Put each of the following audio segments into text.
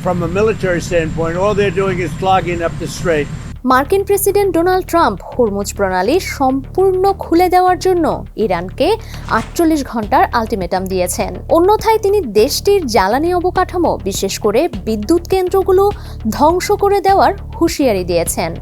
from a military standpoint, all they're doing is clogging up the strait. মার্কিন president Donald Trump Hormuz প্রণালী সম্পূর্ণ খুলে দেওয়ার জন্য ইরানকে 48 ঘন্টার আলটিমেটাম দিয়েছেন। অন্যথায় তিনি দেশটির জ্বালানি অবকাঠামো, বিশেষ করে বিদ্যুৎ কেন্দ্রগুলো ধ্বংস করে দেওয়ার হুঁশিয়ারি দিয়েছেন।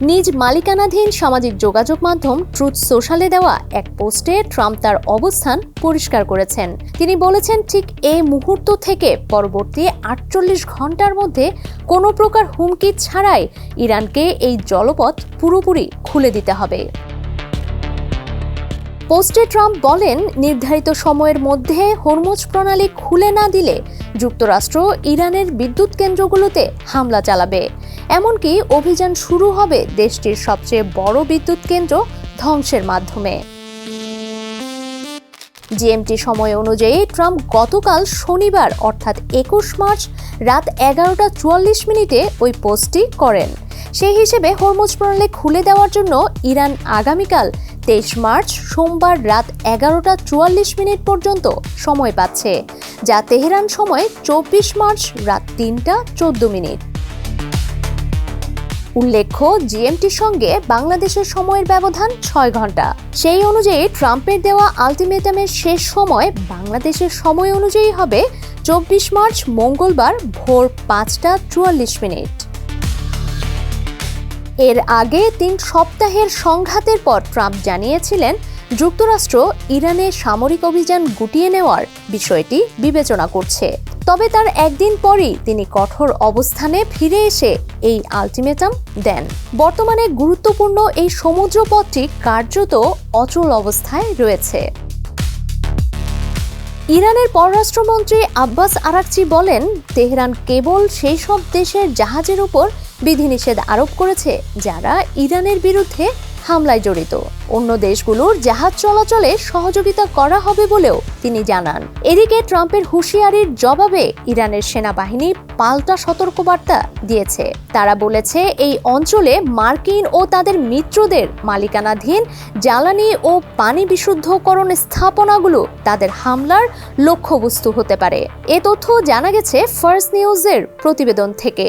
নিজ মালিকানাধীন সামাজিক যোগাযোগ মাধ্যম ট্রুথ সোশ্যালে দেওয়া এক পোস্টে ট্রাম্প তার অবস্থান পরিষ্কার করেছেন। তিনি বলেছেন, ঠিক এই মুহূর্ত থেকে পরবর্তী 48 ঘন্টার মধ্যে কোনো প্রকার হুমকি ছাড়াই ইরানকে এই জলপথ পুরোপুরি খুলে দিতে হবে। পোস্টে ট্রাম্প বলেন, নির্ধারিত সময়ের মধ্যে হরমুজ প্রণালী খুলে না দিলে যুক্তরাষ্ট্র ইরানের বিদ্যুৎ কেন্দ্রগুলোতে হামলা চালাবে। এমনকি অভিযান শুরু হবে দেশটির সবচেয়ে বড় বিদ্যুৎ কেন্দ্র ধ্বংসের মাধ্যমে। জিএমটি সময় অনুযায়ী ট্রাম্প গতকাল শনিবার অর্থাৎ 21 মার্চ রাত 11:44 ওই পোস্টটি করেন। সেই হিসেবে হরমুজ প্রণালী খুলে দেওয়ার জন্য ইরান আগামীকাল 23 মার্চ সোমবার রাত 11:44 পর্যন্ত সময় পাচ্ছে, যা তেহরান সময় 24 মার্চ রাত 3:14। উল্লেখ্য, জিএমটির সঙ্গে বাংলাদেশের সময়ের ব্যবধান 6 ঘন্টা। সেই অনুযায়ী ট্রাম্পের দেওয়া আলটিমেটামের শেষ সময় বাংলাদেশের সময় অনুযায়ী হবে 24 মার্চ মঙ্গলবার ভোর 5:44। এর আগে 3 সপ্তাহের সংঘাতের পর ট্রাম্প জানিয়েছিলেন, যুক্তরাষ্ট্র ইরানে সামরিক অভিযান গুটিয়ে নেওয়ার বিষয়টি বিবেচনা করছে। তবে তার একদিন পরই তিনি কঠোর অবস্থানে ফিরে এসে এই আলটিমেটাম দেন। বর্তমানে গুরুত্বপূর্ণ এই সমুদ্রপথটি কার্যত অচল অবস্থায় রয়েছে। ইরানের পররাষ্ট্রমন্ত্রী আব্বাস আরাকচি বলেন, তেহরান কেবল সেই সব দেশের জাহাজের উপর বিধিনিষেধ আরোপ করেছে যারা ইরানের বিরুদ্ধে হামলায় জড়িত। অন্য দেশগুলোর জাহাজ চলাচলে সহযোগিতা করা হবে বলেও তিনি জানান। এদিকে ট্রাম্পের হুঁশিয়ারির জবাবে ইরানের সেনাবাহিনী পাল্টা সতর্কবার্তা দিয়েছে। তারা বলেছে, এই অঞ্চলে মার্কিন ও তাদের মিত্রদের মালিকানাধীন জ্বালানি ও পানি বিশুদ্ধকরণ স্থাপনাগুলো তাদের হামলার লক্ষ্যবস্তু হতে পারে। এ তথ্য জানা গেছে ফার্স্ট নিউজের প্রতিবেদন থেকে।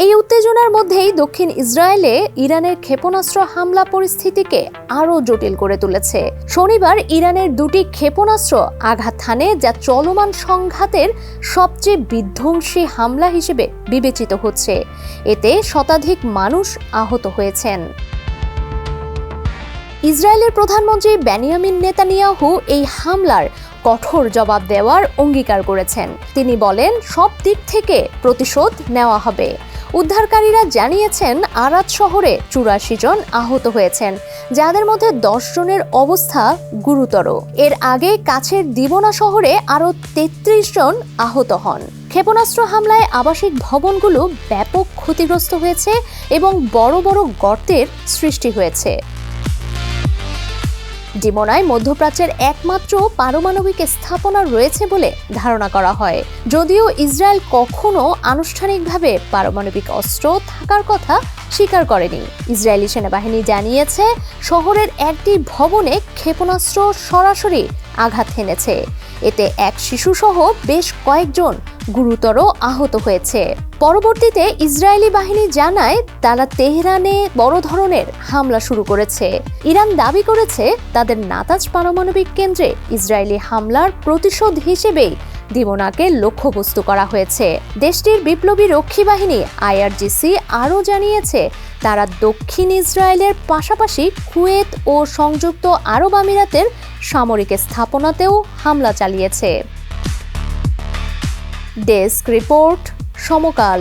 এই উত্তেজনার মধ্যেই দক্ষিণ ইসরায়েলে ইরানের ক্ষেপণাস্ত্র হামলা পরিস্থিতিকে আরও জটিল করে তুলেছে। শনিবার ইরানের 2টি ক্ষেপণাস্ত্র আঘাত হানে, যা চলমান সংঘাতের সবচেয়ে বিধ্বংসী হামলা হিসেবে বিবেচিত হচ্ছে। এতে শতাধিক মানুষ আহত হয়েছেন। ইসরায়েলের প্রধানমন্ত্রী বেনিয়ামিন নেতানিয়াহু এই হামলার কঠোর জবাব দেওয়ার অঙ্গীকার করেছেন। তিনি বলেন, সব দিক থেকে প্রতিশোধ নেওয়া হবে। উদ্ধারকারীরা জানিয়েছেন, আরাদ শহরে 84 জন আহত হয়েছেন, যাদের মধ্যে 10 জনের অবস্থা গুরুতর। এর আগে কাছের দিবোনা শহরে আরও 33 জন আহত হন। ক্ষেপণাস্ত্র হামলায় আবাসিক ভবনগুলো ব্যাপক ক্ষতিগ্রস্ত হয়েছে এবং বড় বড় গর্তের সৃষ্টি হয়েছে। দিবোনায় মধ্যপ্রাচ্যের একমাত্র পারমাণবিক স্থাপনা রয়েছে বলে ধারণা করা হয়। যদিও ইসরায়েল কখনো আনুষ্ঠানিকভাবে পারমাণবিক অস্ত্র থাকার কথা স্বীকার করেনি। ইসরায়েলি সেনাবাহিনী জানিয়েছে, শহরের একটি ভবনে ক্ষেপণাস্ত্র সরাসরি আঘাত হেনেছে। এতে এক শিশুসহ বেশ কয়েকজন গুরুতর আহত হয়েছে। পরবর্তীতে ইসরায়েলি বাহিনী জানায়, তারা তেহরানে বড় ধরনের হামলা শুরু করেছে। ইরান দাবি করেছে, তাদের নাতাজ পারমাণবিক কেন্দ্রে ইসরায়েলি হামলার প্রতিশোধ হিসেবেই দিবোনাকে লক্ষ্যবস্তু করা হয়েছে। দেশটির বিপ্লবী রক্ষী বাহিনী IRGC আরও জানিয়েছে, তারা দক্ষিণ ইসরায়েলের পাশাপাশি কুয়েত ও সংযুক্ত আরব আমিরাতের সামরিক স্থাপনাতেও হামলা চালিয়েছে। ডেস্ক রিপোর্ট, সমকাল।